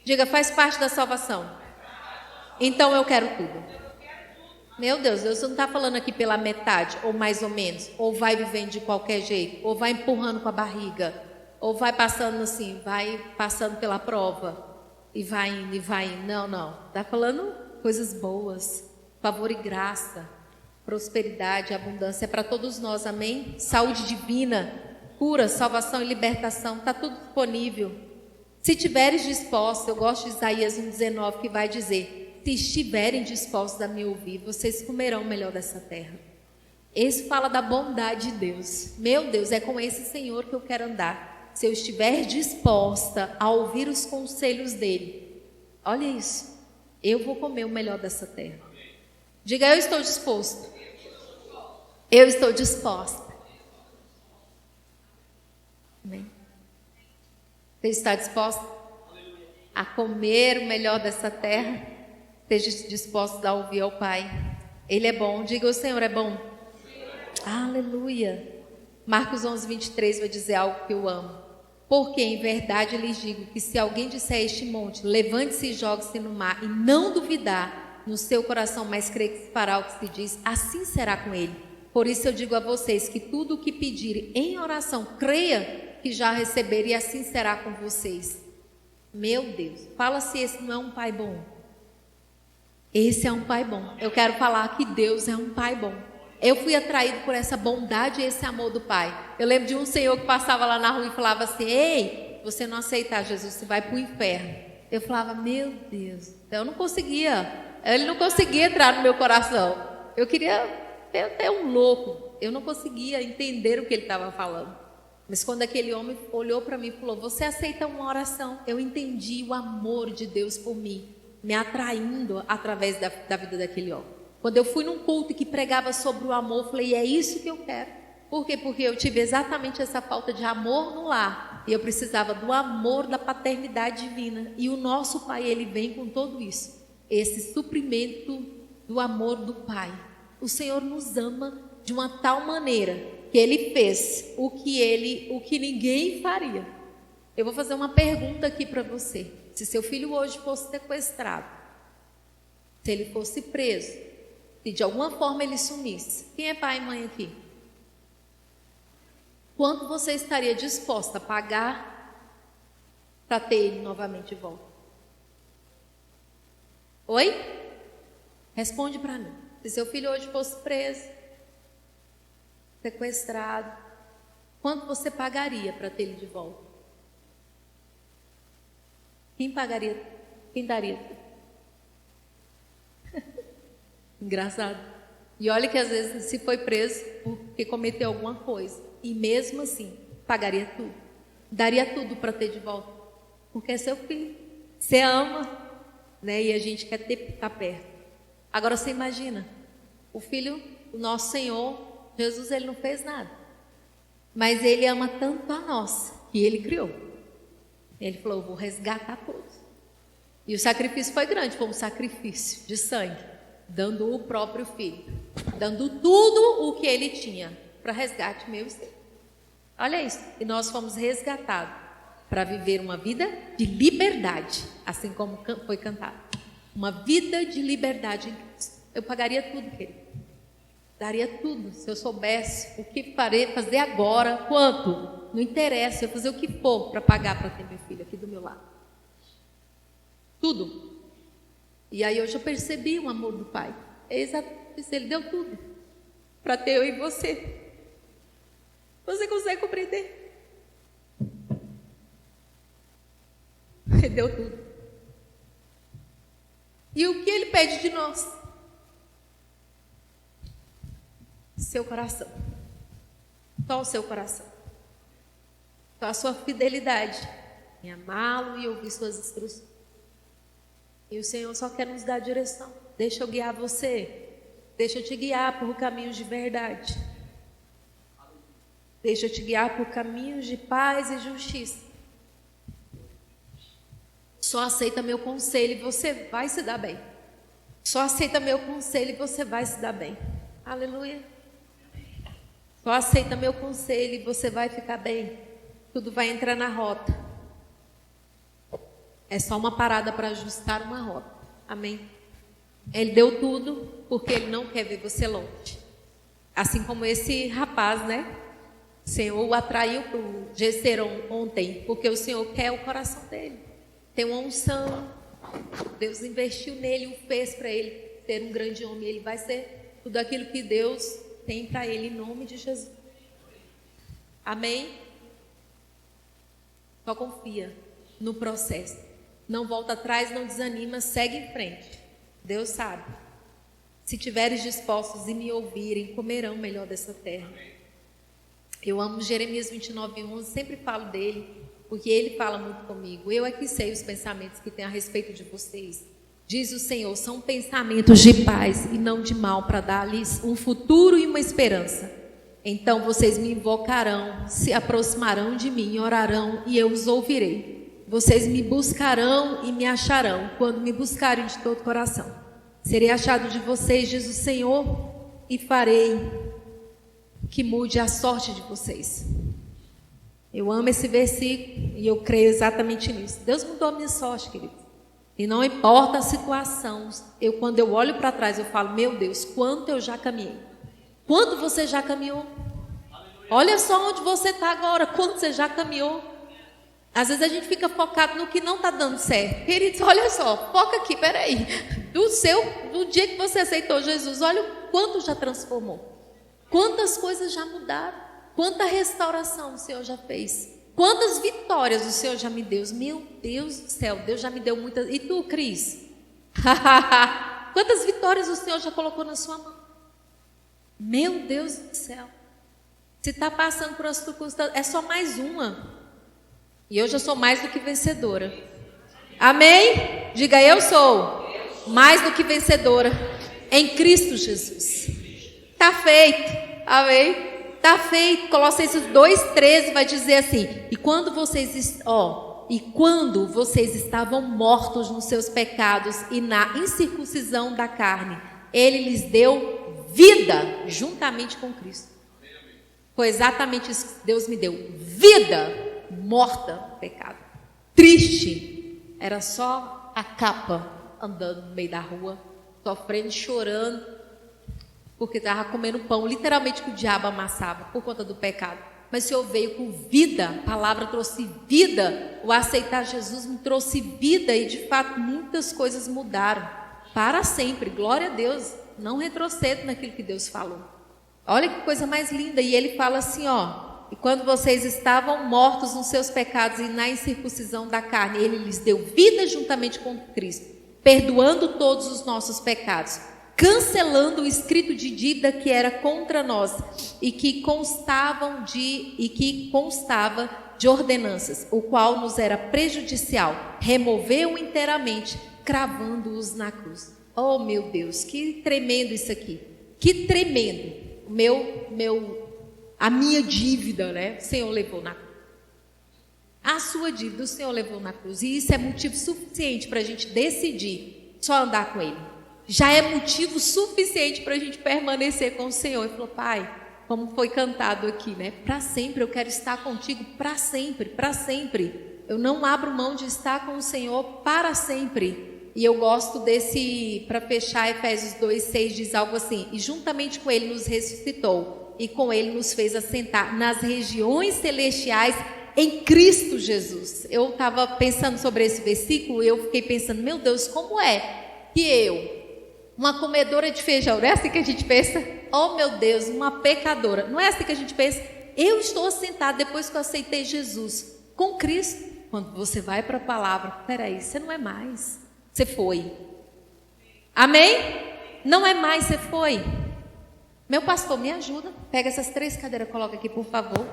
Diga, faz parte da salvação. Então eu quero tudo. Meu Deus, Deus não está falando aqui pela metade, ou mais ou menos, ou vai vivendo de qualquer jeito, ou vai empurrando com a barriga, ou vai passando assim, vai passando pela prova, e vai indo, e vai indo. Não, não. Está falando coisas boas, favor e graça, prosperidade, abundância, é para todos nós, amém? Saúde divina, cura, salvação e libertação, está tudo disponível. Se tiveres dispostos, eu gosto de Isaías 1,19, que vai dizer: se estiverem dispostos a me ouvir, vocês comerão o melhor dessa terra. Esse fala da bondade de Deus. Meu Deus, é com esse Senhor que eu quero andar. Se eu estiver disposta a ouvir os conselhos dele, olha isso, eu vou comer o melhor dessa terra. Diga: eu estou disposto. Eu estou disposta. Amém? Você está disposta a comer o melhor dessa terra? Esteja disposto a ouvir ao Pai. Ele é bom. Diga: o Senhor é bom. Aleluia. Marcos 11:23 vai dizer algo que eu amo. Porque em verdade lhes digo que se alguém disser a este monte, levante-se e jogue-se no mar, e não duvidar no seu coração, mas crer que se fará o que se diz, assim será com ele. Por isso eu digo a vocês que tudo o que pedirem em oração, creia que já receberam, e assim será com vocês. Meu Deus, fala se esse não é um Pai bom. Esse é um Pai bom. Eu quero falar que Deus é um Pai bom. Eu fui atraído por essa bondade e esse amor do Pai. Eu lembro de um senhor que passava lá na rua e falava assim: ei, você não aceitar Jesus, você vai para o inferno. Eu falava: meu Deus. Eu não conseguia. Ele não conseguia entrar no meu coração. Eu queria até um louco. Eu não conseguia entender o que ele estava falando. Mas quando aquele homem olhou para mim e falou: você aceita uma oração? Eu entendi o amor de Deus por mim, me atraindo através da vida daquele homem. Quando eu fui num culto que pregava sobre o amor, eu falei: é isso que eu quero. Por quê? Porque eu tive exatamente essa falta de amor no lar. E eu precisava do amor da paternidade divina. E o nosso Pai, Ele vem com tudo isso. Esse suprimento do amor do Pai. O Senhor nos ama de uma tal maneira que Ele fez o que ninguém faria. Eu vou fazer uma pergunta aqui para você. Se seu filho hoje fosse sequestrado, se ele fosse preso, se de alguma forma ele sumisse, quem é pai e mãe aqui? Quanto você estaria disposta a pagar para ter ele novamente de volta? Oi? Responde para mim. Se seu filho hoje fosse preso, sequestrado, quanto você pagaria para ter ele de volta? Quem pagaria? Quem daria? Engraçado. E olha que às vezes se foi preso porque cometeu alguma coisa, e mesmo assim pagaria tudo, daria tudo para ter de volta, porque é seu filho, você ama, né? E a gente quer estar perto. Agora você imagina, o filho, o nosso Senhor Jesus, ele não fez nada, mas ele ama tanto a nós que ele criou. Ele falou: eu vou resgatar todos. E o sacrifício foi grande, foi um sacrifício de sangue, dando o próprio filho, dando tudo o que ele tinha para resgate meu e seu. Olha isso. E nós fomos resgatados para viver uma vida de liberdade, assim como foi cantado. Uma vida de liberdade em Cristo. Eu pagaria tudo, querido. Daria tudo se eu soubesse o que fazer agora, quanto. Não interessa, eu fazer o que for para pagar para ter meu filho aqui do meu lado. Tudo. E aí hoje eu percebi o amor do Pai. É exatamente isso, Ele deu tudo para ter eu e você. Você consegue compreender? Ele deu tudo. E o que Ele pede de nós? Seu coração. Só o seu coração. Só a sua fidelidade em amá-lo e ouvir suas instruções. E o Senhor só quer nos dar direção. Deixa eu guiar você. Deixa eu te guiar por caminhos de verdade. Deixa eu te guiar por caminhos de paz e justiça. Só aceita meu conselho e você vai se dar bem. Só aceita meu conselho e você vai se dar bem. Aleluia. Só aceita meu conselho e você vai ficar bem. Tudo vai entrar na rota. É só uma parada para ajustar uma rota. Amém? Ele deu tudo porque Ele não quer ver você longe. Assim como esse rapaz, né? O Senhor o atraiu para o Gesserom ontem, porque o Senhor quer o coração dele. Tem uma unção. Deus investiu nele e o fez para ele ser um grande homem. Ele vai ser tudo aquilo que Deus tem para ele, em nome de Jesus. Amém? Só confia no processo. Não volta atrás, não desanima, segue em frente. Deus sabe. Se tiveres dispostos e me ouvirem, comerão melhor dessa terra. Eu amo Jeremias 29:11, sempre falo dele, porque ele fala muito comigo. Eu é que sei os pensamentos que tem a respeito de vocês. Diz o Senhor, são pensamentos de paz e não de mal, para dar-lhes um futuro e uma esperança. Então vocês me invocarão, se aproximarão de mim, orarão e eu os ouvirei. Vocês me buscarão e me acharão, quando me buscarem de todo o coração. Serei achado de vocês, diz o Senhor, e farei que mude a sorte de vocês. Eu amo esse versículo e eu creio exatamente nisso. Deus mudou a minha sorte, querido. E não importa a situação, quando eu olho para trás, eu falo, meu Deus, quanto eu já caminhei. Quanto você já caminhou? Olha só onde você está agora, quanto você já caminhou. Às vezes a gente fica focado no que não está dando certo. Queridos, olha só, foca aqui, peraí. Do dia que você aceitou Jesus, olha o quanto já transformou. Quantas coisas já mudaram. Quanta restauração o Senhor já fez. Quantas vitórias o Senhor já me deu. Meu Deus do céu, Deus já me deu muitas. E tu, Cris? Quantas vitórias o Senhor já colocou na sua mão. Meu Deus do céu. Se está passando por uma circunstância, é só mais uma. E eu já sou mais do que vencedora. Amém? Diga, eu sou mais do que vencedora em Cristo Jesus. Está feito. Amém? Está feito. Colossenses 2,13 vai dizer assim: e quando vocês estavam mortos nos seus pecados e na incircuncisão da carne, Ele lhes deu vida juntamente com Cristo. Foi exatamente isso que Deus me deu. Vida morta no pecado. Triste. Era só a capa andando no meio da rua, sofrendo, chorando, porque estava comendo pão, literalmente, que o diabo amassava por conta do pecado. Mas o Senhor veio com vida, a palavra trouxe vida, o aceitar Jesus me trouxe vida e de fato muitas coisas mudaram para sempre, glória a Deus, não retrocedo naquilo que Deus falou. Olha que coisa mais linda, e ele fala assim, e quando vocês estavam mortos nos seus pecados e na incircuncisão da carne, Ele lhes deu vida juntamente com Cristo, perdoando todos os nossos pecados, cancelando o escrito de dívida que era contra nós e que constava de ordenanças, o qual nos era prejudicial, removeu inteiramente, cravando-os na cruz. Oh, meu Deus, que tremendo isso aqui, que tremendo. A minha dívida, né? O Senhor levou na cruz. A sua dívida, o Senhor levou na cruz. E isso é motivo suficiente para a gente decidir só andar com Ele. Já é motivo suficiente para a gente permanecer com o Senhor. Ele falou, Pai, como foi cantado aqui, né? Para sempre, eu quero estar contigo para sempre, para sempre. Eu não abro mão de estar com o Senhor para sempre. E eu gosto desse, para fechar, Efésios 2,6 diz algo assim: e juntamente com Ele nos ressuscitou, e com Ele nos fez assentar nas regiões celestiais em Cristo Jesus. Eu estava pensando sobre esse versículo e eu fiquei pensando, meu Deus, como é que eu, uma comedora de feijão, não é assim que a gente pensa? Oh meu Deus, uma pecadora, não é assim que a gente pensa? Eu estou assentada depois que eu aceitei Jesus com Cristo. Quando você vai para a palavra, peraí, você não é mais, você foi. Amém? Não é mais, você foi. Meu pastor, me ajuda. Pega essas 3 cadeiras, coloca aqui, por favor.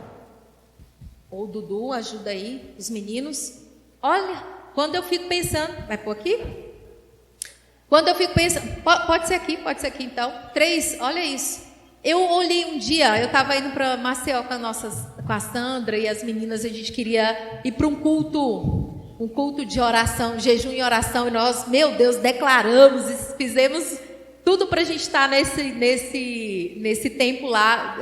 Ou Dudu, ajuda aí, os meninos. Olha, quando eu fico pensando, vai pôr aqui? Quando eu fico pensando, pode ser aqui então. 3, olha isso. Eu olhei um dia, eu estava indo para Maceió com a Sandra e as meninas, a gente queria ir para um culto de oração, jejum e oração, e nós, meu Deus, declaramos e fizemos tudo para a gente estar nesse tempo lá,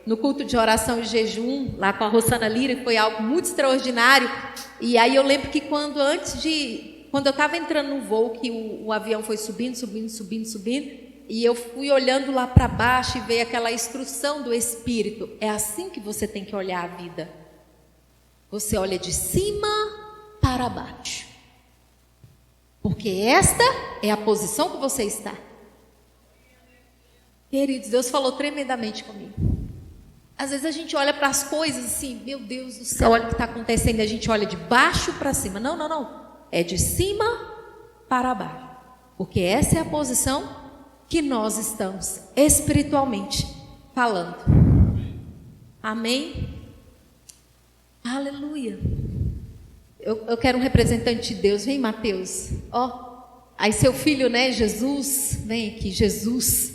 no culto de oração e jejum, lá com a Rosana Lira, foi algo muito extraordinário. E aí eu lembro que antes de quando eu estava entrando no voo, que o avião foi subindo, e eu fui olhando lá para baixo e veio aquela instrução do Espírito. É assim que você tem que olhar a vida. Você olha de cima para baixo. Porque esta é a posição que você está. Queridos, Deus falou tremendamente comigo. Às vezes a gente olha para as coisas assim, meu Deus do céu, olha o que está acontecendo, a gente olha de baixo para cima. Não. É de cima para baixo. Porque essa é a posição que nós estamos espiritualmente falando. Amém? Aleluia. Eu quero um representante de Deus. Vem, Mateus. Aí seu filho, né, Jesus. Vem aqui, Jesus.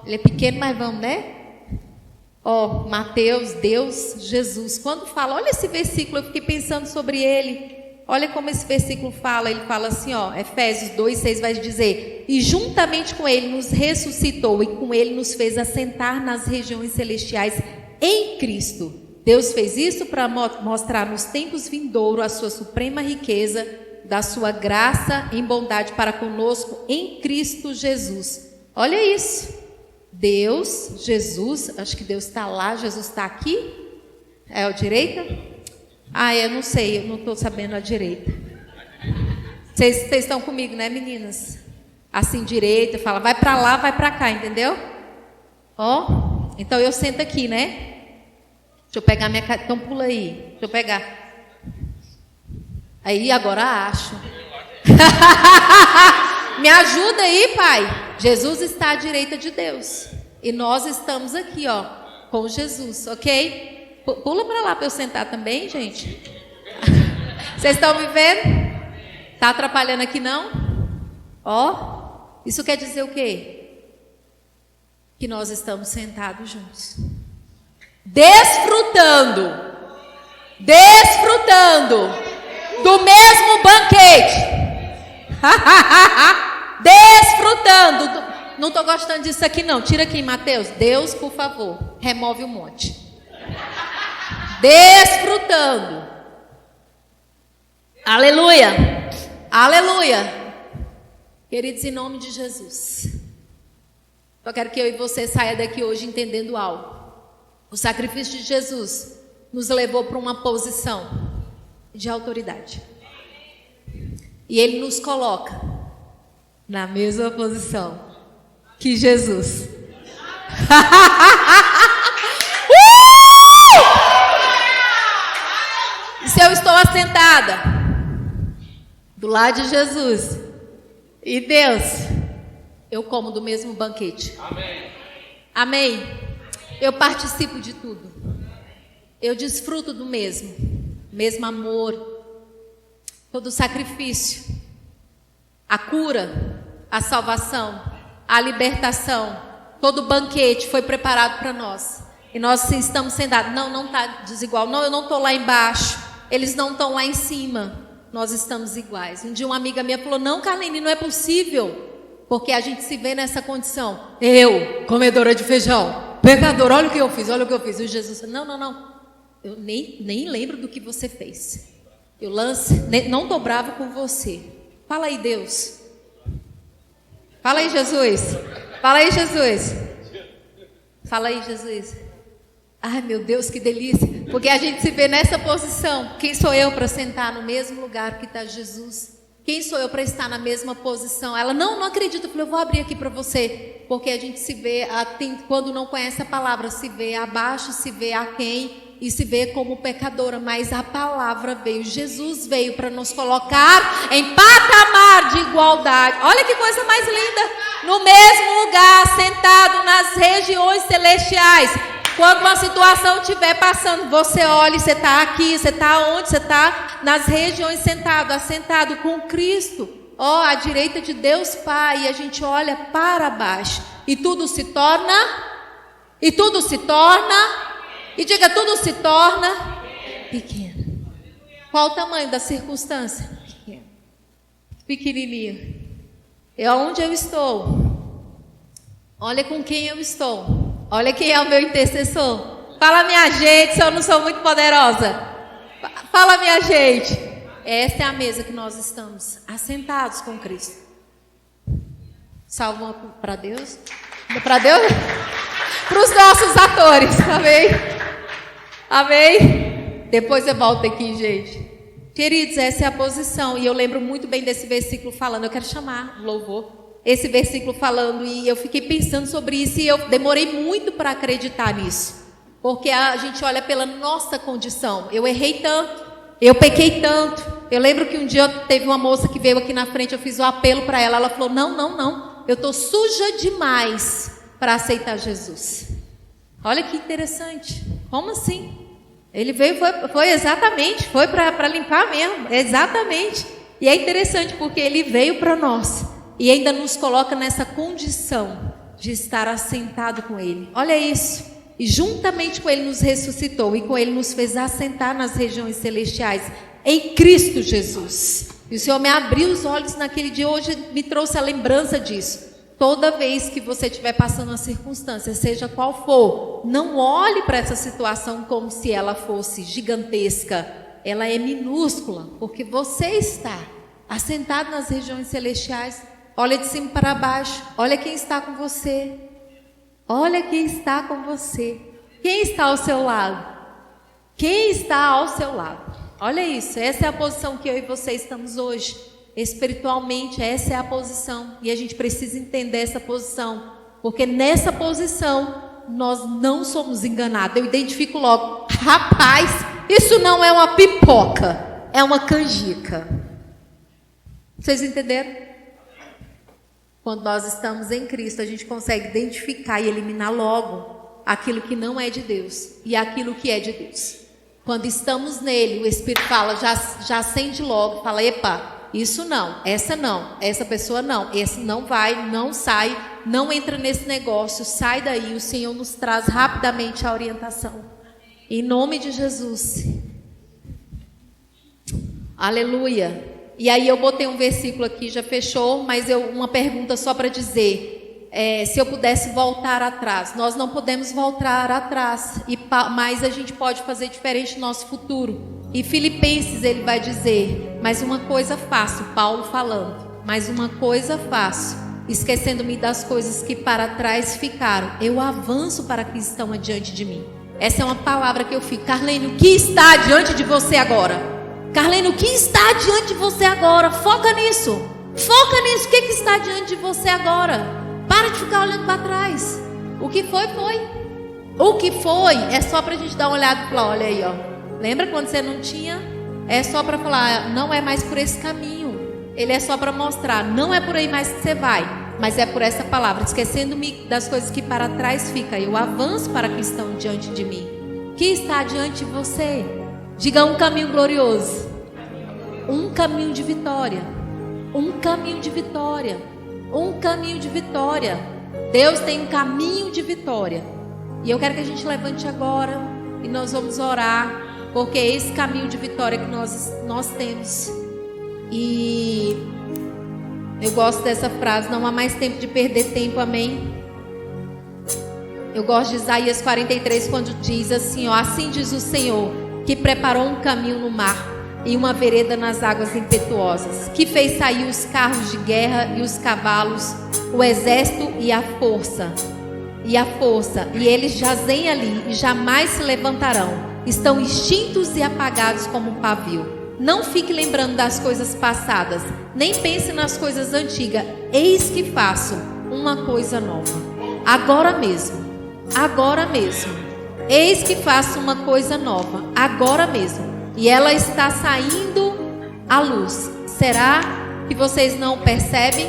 Ele é pequeno, mas vamos, né? Mateus, Deus, Jesus. Quando fala, olha esse versículo, eu fiquei pensando sobre ele. Olha como esse versículo fala. Ele fala assim, Efésios 2:6 vai dizer: e juntamente com ele nos ressuscitou, e com ele nos fez assentar nas regiões celestiais em Cristo. Deus fez isso para mostrar nos tempos vindouros a sua suprema riqueza da sua graça em bondade para conosco em Cristo Jesus. Olha isso. Deus, Jesus, acho que Deus está lá, Jesus está aqui. É a direita? Eu não sei, eu não estou sabendo a direita. Vocês estão comigo, né, meninas? Assim, direita, fala, vai para lá, vai para cá, entendeu? Então eu sento aqui, né? Deixa eu pegar minha... Então pula aí, deixa eu pegar. Aí, agora acho. Me ajuda aí, pai. Jesus está à direita de Deus. E nós estamos aqui, com Jesus, ok? Pula para lá para eu sentar também, gente. Vocês estão me vendo? Está atrapalhando aqui, não? Isso quer dizer o quê? Que nós estamos sentados juntos. Desfrutando do mesmo banquete. Desfrutando. Não estou gostando disso aqui não. Tira aqui, Mateus. Deus, por favor, remove o monte. Desfrutando. Aleluia. Aleluia. Queridos, em nome de Jesus, eu quero que eu e você saia daqui hoje entendendo algo. O sacrifício de Jesus nos levou para uma posição de autoridade. E Ele nos coloca na mesma posição que Jesus. E se eu estou assentada do lado de Jesus e Deus, eu como do mesmo banquete. Amém. Amém. Eu participo de tudo. Eu desfruto do mesmo amor, todo o sacrifício, a cura, a salvação, a libertação, todo o banquete foi preparado para nós. E nós estamos sentados. Não está desigual. Não, eu não estou lá embaixo. Eles não estão lá em cima. Nós estamos iguais. Um dia uma amiga minha falou, não, Carline, não é possível. Porque a gente se vê nessa condição. Eu, comedora de feijão, pecador, olha o que eu fiz. E Jesus disse, não. Eu nem lembro do que você fez. Não estou bravo com você. Fala aí, Deus. Fala aí, Jesus. Fala aí, Jesus. Fala aí, Jesus. Ai, meu Deus, que delícia. Porque a gente se vê nessa posição. Quem sou eu para sentar no mesmo lugar que está Jesus? Quem sou eu para estar na mesma posição? Ela, não acredito. Eu falei, eu vou abrir aqui para você. Porque a gente se vê, quando não conhece a palavra, se vê abaixo, se vê aquém e se vê como pecadora. Mas a palavra veio, Jesus veio para nos colocar em patamar de igualdade. Olha que coisa mais linda. No mesmo lugar, sentado nas regiões celestiais. Quando uma situação estiver passando, você olha, você está aqui, você está onde? Você está nas regiões assentado com Cristo, à direita de Deus Pai, e a gente olha para baixo, e tudo se torna, e diga, tudo se torna pequeno. Qual o tamanho da circunstância? Pequeno. Pequenininho. Onde eu estou? Olha com quem eu estou. Olha quem é o meu intercessor. Fala, minha gente, se eu não sou muito poderosa. Fala, minha gente. Essa é a mesa que nós estamos assentados com Cristo. Salve para Deus. Para Deus? Para os nossos atores. Amém? Amém? Depois eu volto aqui, gente. Queridos, essa é a posição. E eu lembro muito bem desse versículo falando. Eu quero chamar o louvor. Esse versículo falando. E eu fiquei pensando sobre isso. E eu demorei muito para acreditar nisso. Porque a gente olha pela nossa condição. Eu errei tanto. Eu pequei tanto. Eu lembro que um dia teve uma moça que veio aqui na frente. Eu fiz um apelo para ela. Ela falou, não. Eu estou suja demais para aceitar Jesus. Olha que interessante. Como assim? Ele veio, foi exatamente, foi para limpar mesmo, exatamente. E é interessante porque ele veio para nós e ainda nos coloca nessa condição de estar assentado com ele. Olha isso. E juntamente com ele nos ressuscitou e com ele nos fez assentar nas regiões celestiais em Cristo Jesus. E o Senhor me abriu os olhos naquele dia, hoje me trouxe a lembrança disso. Toda vez que você estiver passando uma circunstância, seja qual for, não olhe para essa situação como se ela fosse gigantesca. Ela é minúscula, porque você está assentado nas regiões celestiais. Olha de cima para baixo, olha quem está com você. Olha quem está com você. Quem está ao seu lado? Quem está ao seu lado? Olha isso, essa é a posição que eu e você estamos hoje. Espiritualmente, essa é a posição. E a gente precisa entender essa posição. Porque nessa posição, nós não somos enganados. Eu identifico logo, rapaz, isso não é uma pipoca, é uma canjica. Vocês entenderam? Quando nós estamos em Cristo, a gente consegue identificar e eliminar logo aquilo que não é de Deus e aquilo que é de Deus. Quando estamos nele, o Espírito fala, já acende logo, fala, epa, isso não, essa pessoa não, esse não vai, não sai, não entra nesse negócio, sai daí, o Senhor nos traz rapidamente a orientação. Em nome de Jesus. Aleluia. E aí eu botei um versículo aqui, já fechou, mas uma pergunta só para dizer, se eu pudesse voltar atrás. Nós não podemos voltar atrás, mas a gente pode fazer diferente no nosso futuro. E Filipenses ele vai dizer, mas uma coisa faço, Paulo falando, mas uma coisa faço, esquecendo-me das coisas que para trás ficaram, eu avanço para que estão adiante de mim. Essa é uma palavra que eu fico, Carlene, o que está diante de você agora? Carlene, o que está diante de você agora? Foca nisso, o que está diante de você agora? Para de ficar olhando para trás. O que foi, foi. O que foi é só para a gente dar uma olhada e falar, olha aí, ó. Lembra quando você não tinha? É só para falar, não é mais por esse caminho. Ele é só para mostrar, não é por aí mais que você vai, mas é por essa palavra, esquecendo-me das coisas que para trás ficam. Eu avanço para que estão diante de mim. Que está diante de você? Diga um caminho glorioso. Um caminho de vitória. Um caminho de vitória. Um caminho de vitória. Deus tem um caminho de vitória. E eu quero que a gente levante agora e nós vamos orar. Porque é esse caminho de vitória que nós temos. E eu gosto dessa frase, não há mais tempo de perder tempo, amém? Eu gosto de Isaías 43, quando diz assim, ó, assim diz o Senhor, que preparou um caminho no mar e uma vereda nas águas impetuosas, que fez sair os carros de guerra e os cavalos, o exército e a força, e eles jazem ali e jamais se levantarão. Estão extintos e apagados como um pavio. Não fique lembrando das coisas passadas, nem pense nas coisas antigas. Eis que faço uma coisa nova. Agora mesmo. Eis que faço uma coisa nova. Agora mesmo. E ela está saindo à luz. Será que vocês não percebem?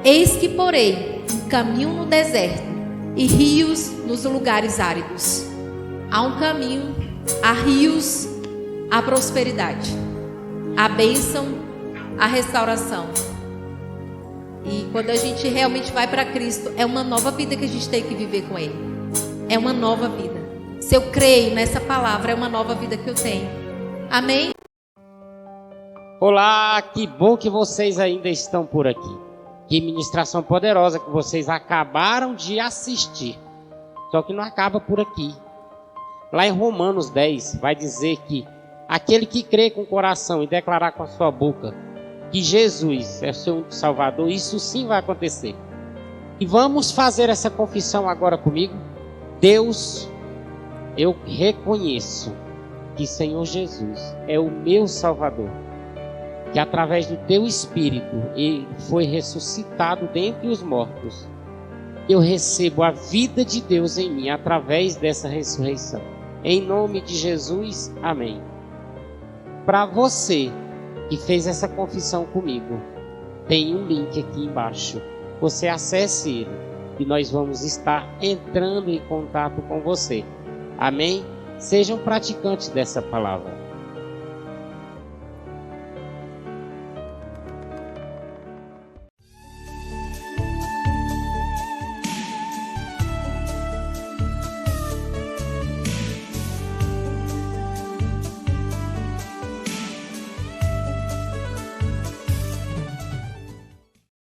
Eis que porei um caminho no deserto e rios nos lugares áridos. Há um caminho. Há rios, há prosperidade, há bênção, há restauração. E quando a gente realmente vai para Cristo, é uma nova vida que a gente tem que viver com Ele. É uma nova vida. Se eu creio nessa palavra, é uma nova vida que eu tenho. Amém? Olá, que bom que vocês ainda estão por aqui. Que ministração poderosa que vocês acabaram de assistir. Só que não acaba por aqui. Lá em Romanos 10 vai dizer que Aquele que crê com o coração e declarar com a sua boca que Jesus é o seu Salvador, isso sim vai acontecer. E vamos fazer essa confissão agora comigo. Deus, eu reconheço que Senhor Jesus é o meu Salvador, que através do teu Espírito ele foi ressuscitado dentre os mortos. Eu recebo a vida de Deus em mim através dessa ressurreição. Em nome de Jesus, amém. Para você que fez essa confissão comigo, tem um link aqui embaixo. Você acesse ele e nós vamos estar entrando em contato com você. Amém? Sejam praticantes dessa palavra.